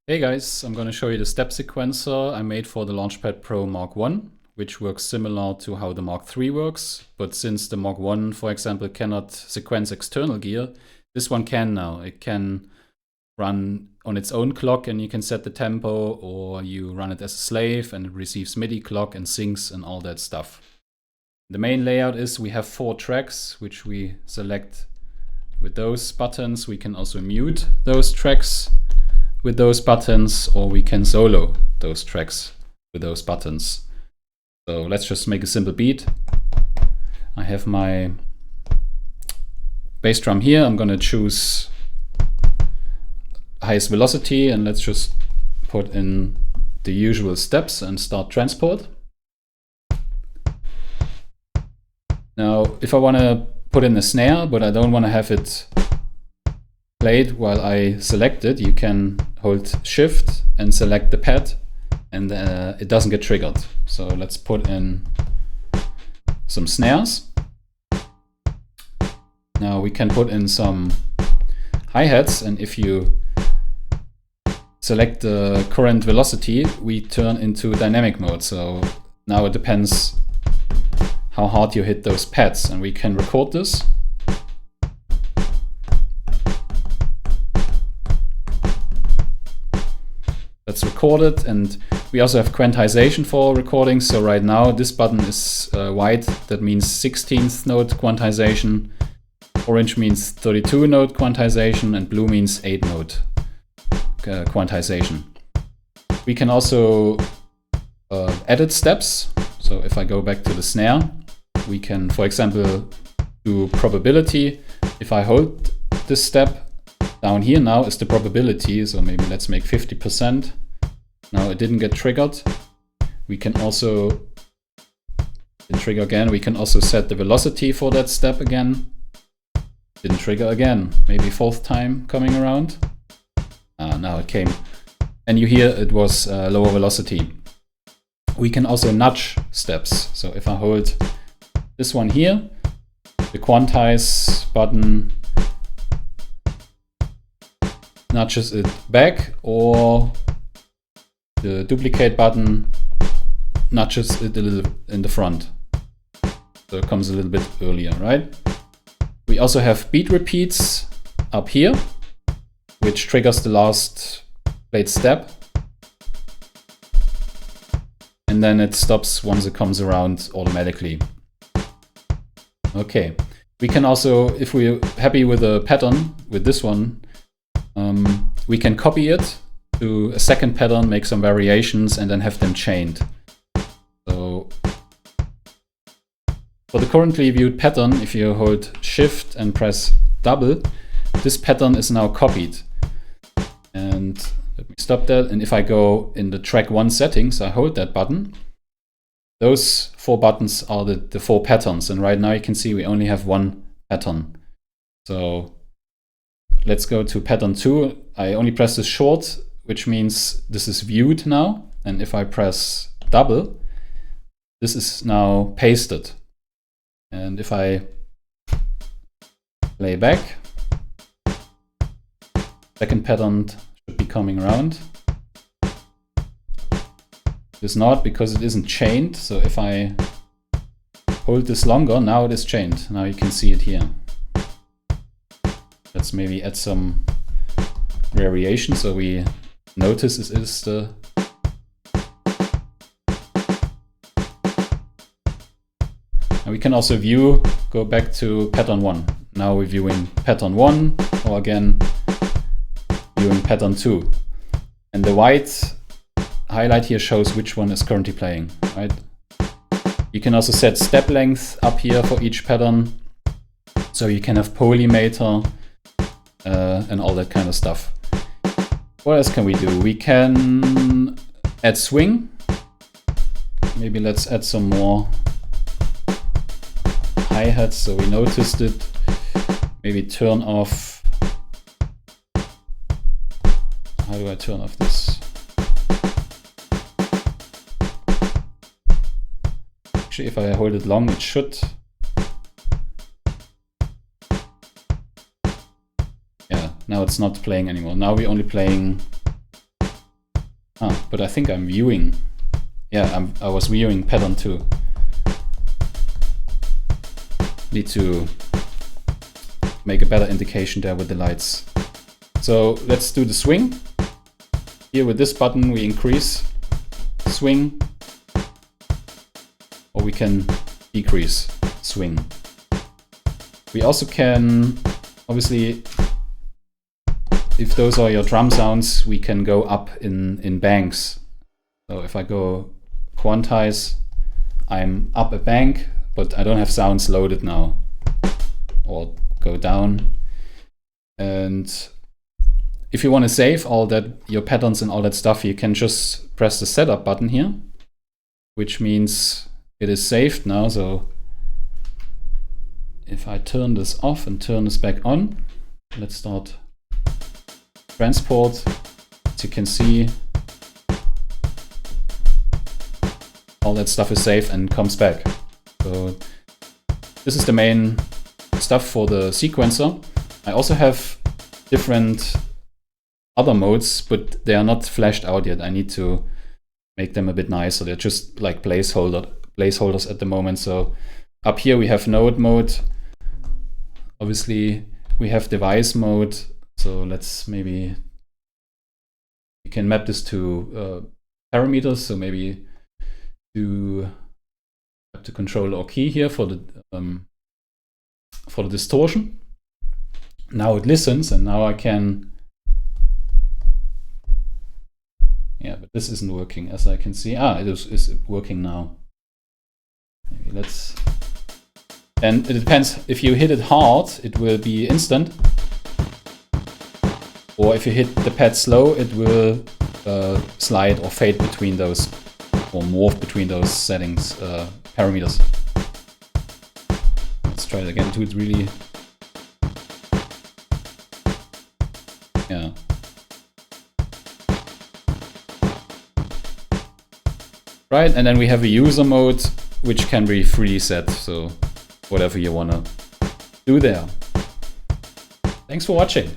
Hey guys, I'm going to show you the step sequencer I made for the Launchpad Pro Mark 1, which works similar to how the Mark 3 works, but since the Mark 1, for example, cannot sequence external gear, this one can now. It can run on its own clock and you can set the tempo, or you run it as a slave and it receives MIDI clock and syncs and all that stuff. The main layout is we have 4 tracks, which we select with those buttons. We can also mute those tracks with those buttons, or we can solo those tracks with those buttons. So let's just make a simple beat. I have my bass drum here. I'm gonna choose highest velocity and let's just put in the usual steps and start transport. Now, if I wanna put in a snare, but I don't wanna have it played while I select it, you can hold Shift and select the pad and it doesn't get triggered. So let's put in some snares. Now we can put in some hi-hats, and if you select the current velocity, we turn into dynamic mode. So now it depends how hard you hit those pads, and we can record this. That's recorded, and we also have quantization for recording. So right now this button is white, that means 16th note quantization, orange means 32 note quantization, and blue means 8 note quantization. We can also edit steps. So if I go back to the snare, we can, for example, do probability. If I hold this step, down here now is the probability, so maybe let's make 50%. Now it didn't get triggered. We can also trigger again. We can also set the velocity for that step again. Didn't trigger again. Maybe 4th time coming around. Now it came. And you hear it was lower velocity. We can also nudge steps. So if I hold this one here, the quantize button nudges it back, or the duplicate button nudges it a little in the front. So it comes a little bit earlier, right? We also have beat repeats up here, which triggers the last played step. And then it stops once it comes around automatically. Okay, we can also, if we're happy with the pattern, with this one, we can copy it to a second pattern, make some variations, and then have them chained. So for the currently viewed pattern, if you hold Shift and press double, this pattern is now copied. And let me stop that. And if I go in the track 1 settings, I hold that button. Those 4 buttons are the 4 patterns. And right now you can see we only have 1 pattern. So let's go to pattern 2. I only press this short, which means this is viewed now. And if I press double, this is now pasted. And if I play back, second pattern should be coming around. It's not, because it isn't chained. So if I hold this longer, now it is chained. Now you can see it here. Let's maybe add some variation so we notice this is the and we can also view, go back to pattern 1. Now we're viewing pattern 1, or again viewing pattern 2. And the white highlight here shows which one is currently playing, right? You can also set step length up here for each pattern. So you can have polymeter and all that kind of stuff. What else can we do? We can add swing. Maybe let's add some more hi-hats so we noticed it. Maybe turn off. How do I turn off this? Actually, if I hold it long, it should. Yeah, now it's not playing anymore. Now we're only playing But I think I'm viewing. Yeah, I was viewing pattern 2. Need to make a better indication there with the lights. So let's do the swing. Here with this button we increase swing, or we can decrease swing. We also can, obviously, if those are your drum sounds, we can go up in banks. So if I go quantize, I'm up a bank, but I don't have sounds loaded now. Or go down. And if you want to save all that, your patterns and all that stuff, you can just press the setup button here, which means it is saved now. So if I turn this off and turn this back on, let's start transport. As you can see, all that stuff is saved and comes back. So this is the main stuff for the sequencer. I also have different other modes, but they are not flashed out yet. I need to make them a bit nicer. They're just like placeholders at the moment. So up here we have node mode. Obviously we have device mode. So let's maybe, you can map this to parameters. So maybe do have the controller or key here for the distortion. Now it listens, and now I can. Yeah, but this isn't working, as I can see. It is working now. Maybe let's. And it depends. If you hit it hard, it will be instant. Or if you hit the pad slow, it will slide or fade between those, or morph between those settings, parameters. Let's try it again. Do it really. Yeah. Right, and then we have a user mode, which can be freely set, so whatever you wanna do there. Thanks for watching.